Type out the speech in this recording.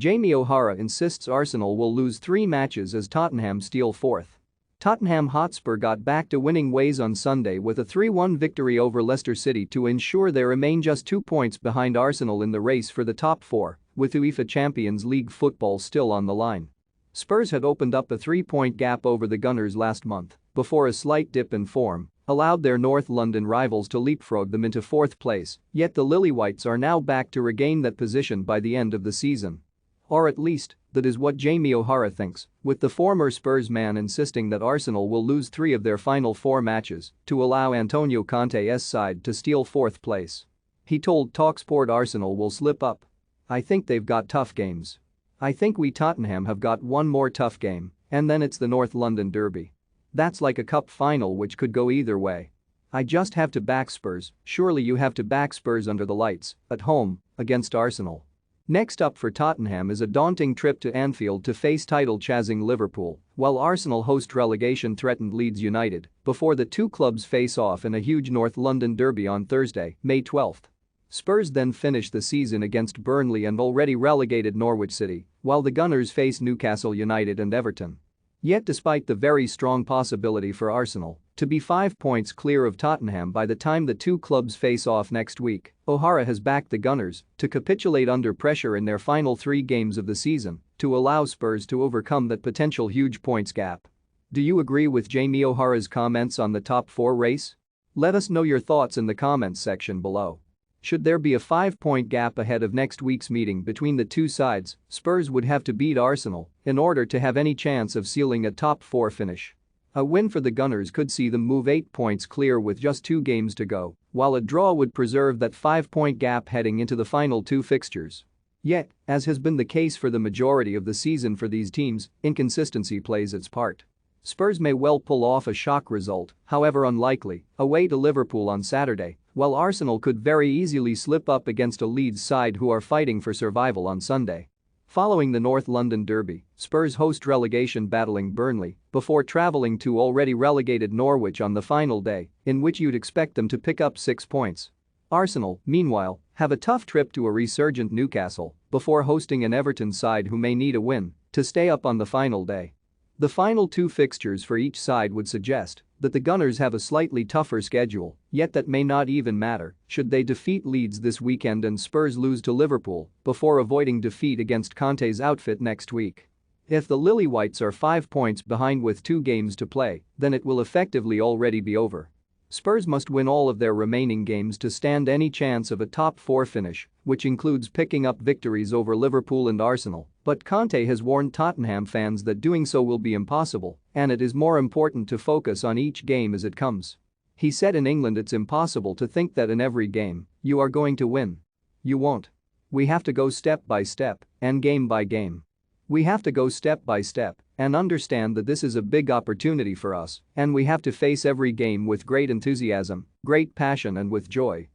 JamieOHara insists Arsenal will lose 3 matches as Tottenham steal fourth. Tottenham Hotspur got back to winning ways on Sunday with a 3-1 victory over Leicester City to ensure they remain just 2 points behind Arsenal in the race for the top 4, with UEFA Champions League football still on the line. Spurs had opened up a 3-point gap over the Gunners last month before a slight dip in form allowed their North London rivals to leapfrog them into 4th place, yet the Lilywhites are now back to regain that position by the end of the season. Or at least, that is what JamieOHara thinks, with the former Spurs man insisting that Arsenal will lose 3 of their final 4 matches to allow Antonio Conte's side to steal 4th place. He told TalkSport Arsenal will slip up. "I think they've got tough games. I think we Tottenham have got one more tough game, and then it's the North London derby. That's like a cup final which could go either way. I just have to back Spurs. Surely you have to back Spurs under the lights, at home, against Arsenal." Next up for Tottenham is a daunting trip to Anfield to face title-chasing Liverpool, while Arsenal host relegation-threatened Leeds United before the two clubs face off in a huge North London derby on Thursday, May 12. Spurs then finish the season against Burnley and already relegated Norwich City, while the Gunners face Newcastle United and Everton. Yet despite the very strong possibility for Arsenal to be 5 points clear of Tottenham by the time the two clubs face off next week, O'Hara has backed the Gunners to capitulate under pressure in their final 3 games of the season to allow Spurs to overcome that potential huge points gap. Do you agree with JamieOHara's comments on the top 4 race? Let us know your thoughts in the comments section below. Should there be a 5-point gap ahead of next week's meeting between the two sides, Spurs would have to beat Arsenal in order to have any chance of sealing a top 4 finish. A win for the Gunners could see them move 8 points clear with just 2 games to go, while a draw would preserve that 5-point gap heading into the final 2 fixtures. Yet, as has been the case for the majority of the season for these teams, inconsistency plays its part. Spurs may well pull off a shock result, however unlikely, away to Liverpool on Saturday, while Arsenal could very easily slip up against a Leeds side who are fighting for survival on Sunday. Following the North London derby, Spurs host relegation-battling Burnley before travelling to already relegated Norwich on the final day, in which you'd expect them to pick up 6 points. Arsenal, meanwhile, have a tough trip to a resurgent Newcastle before hosting an Everton side who may need a win to stay up on the final day. The final 2 fixtures for each side would suggest that the Gunners have a slightly tougher schedule, yet that may not even matter should they defeat Leeds this weekend and Spurs lose to Liverpool before avoiding defeat against Conte's outfit next week. If the Lilywhites are 5 points behind with 2 games to play, then it will effectively already be over. Spurs must win all of their remaining games to stand any chance of a top 4 finish, which includes picking up victories over Liverpool and Arsenal, but Conte has warned Tottenham fans that doing so will be impossible, and it is more important to focus on each game as it comes. He said in England it's impossible to think that in every game you are going to win. You won't. We have to go step by step and game by game. We have to go step by step and understand that this is a big opportunity for us and we have to face every game with great enthusiasm, great passion and with joy.